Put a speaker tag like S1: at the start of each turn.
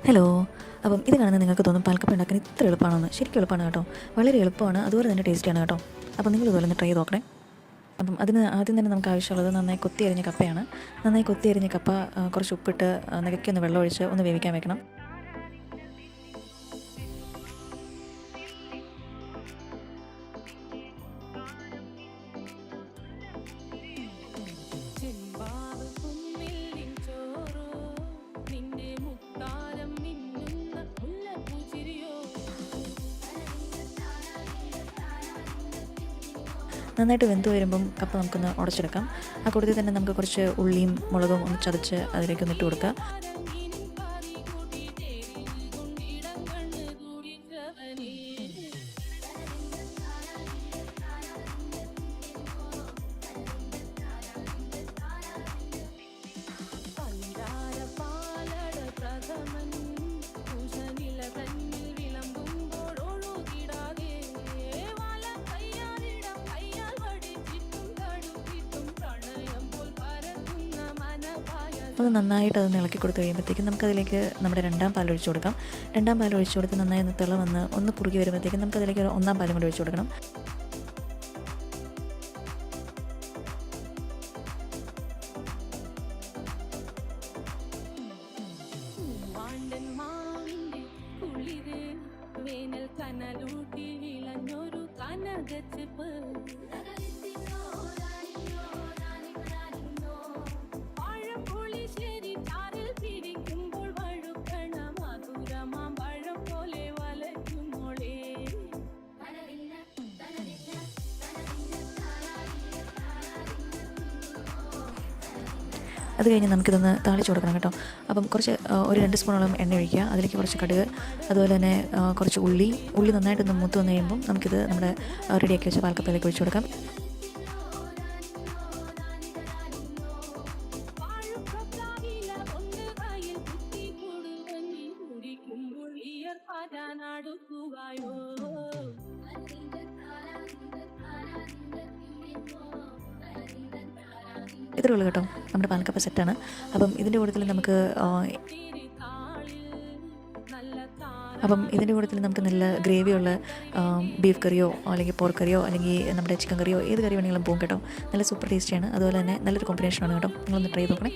S1: Hello. അപ്പം ഇത് കാണുന്നത് നിങ്ങൾക്ക് തോന്നും പാൽക്കപ്പ ഉണ്ടാക്കാൻ ഇത്ര എളുപ്പമാണെന്ന്. ശരിക്കും എളുപ്പമാണ് കേട്ടോ. വളരെ എളുപ്പമാണ്, അതുപോലെ തന്നെ ടേസ്റ്റിയാണ് കേട്ടോ. അപ്പം നിങ്ങൾ ഇതുപോലെ ഒന്ന് ട്രൈ ചെയ്ത് നോക്കണേ. അപ്പം അതിന് ആദ്യം തന്നെ നമുക്ക് ആവശ്യമുള്ളത് നന്നായി കൊത്തി അരിഞ്ഞ കപ്പയാണ്. നന്നായി കൊത്തി അരിഞ്ഞ കപ്പ കുറച്ച് ഉപ്പിട്ട് നികയ്ക്കൊന്ന് വെള്ളമൊഴിച്ച് ഒന്ന് വേവിക്കാൻ വെക്കണം. നന്നായിട്ട് വെന്ത് വരുമ്പം കപ്പ നമുക്കൊന്ന് ഉടച്ചെടുക്കാം. ആ കൂട്ടത്തിൽ തന്നെ നമുക്ക് കുറച്ച് ഉള്ളിയും മുളകും ഒന്ന് ചതച്ച് അതിലേക്കൊന്ന് ഇട്ട് കൊടുക്കുക. അത് നന്നായിട്ട് അത് ഇളക്കി കൊടുത്ത് കഴിയുമ്പോഴത്തേക്കും നമുക്കതിലേക്ക് നമ്മുടെ രണ്ടാം പാൽ ഒഴിച്ചു കൊടുക്കാം. രണ്ടാം പാൽ ഒഴിച്ചു കൊടുത്ത് നന്നായി ഒന്ന് തിള വന്ന് ഒന്ന് കുറുകി വരുമ്പോഴത്തേക്കും നമുക്കതിലേക്ക് ഒന്നാം പാലും കൂടി ഒഴിച്ചു കൊടുക്കണം. അത് കഴിഞ്ഞ് നമുക്കിതൊന്ന് താളിച്ച് കൊടുക്കണം കേട്ടോ. അപ്പം കുറച്ച് ഒരു 2 സ്പൂണോളം എണ്ണ ഒഴിക്കുക. അതിലേക്ക് കുറച്ച് കടുക്, അതുപോലെ തന്നെ കുറച്ച് ഉള്ളി നന്നായിട്ടൊന്ന് മൂത്ത് വന്ന് കഴിയുമ്പം നമുക്കിത് നമ്മുടെ റെഡിയാക്കി വെച്ച പാൽക്കപ്പയിലേക്ക് ഒഴിച്ചു കൊടുക്കാം. ഇത്രയേ ഉള്ളൂ കേട്ടോ, നമ്മുടെ പാൽക്കപ്പ സെറ്റാണ്. അപ്പം ഇതിൻ്റെ കൂട്ടത്തിൽ നമുക്ക് നല്ല ഗ്രേവിയുള്ള ബീഫ് കറിയോ അല്ലെങ്കിൽ പോർക്ക് കറിയോ അല്ലെങ്കിൽ നമ്മുടെ ചിക്കൻ കറിയോ ഏത് കറി വേണമെങ്കിലും പോകും കേട്ടോ. നല്ല സൂപ്പർ ടേസ്റ്റിയാണ്, അതുപോലെ തന്നെ നല്ലൊരു കോമ്പിനേഷനാണ് കേട്ടോ. നിങ്ങളൊന്ന് ട്രൈ ചെയ്ത് നോക്കണേ.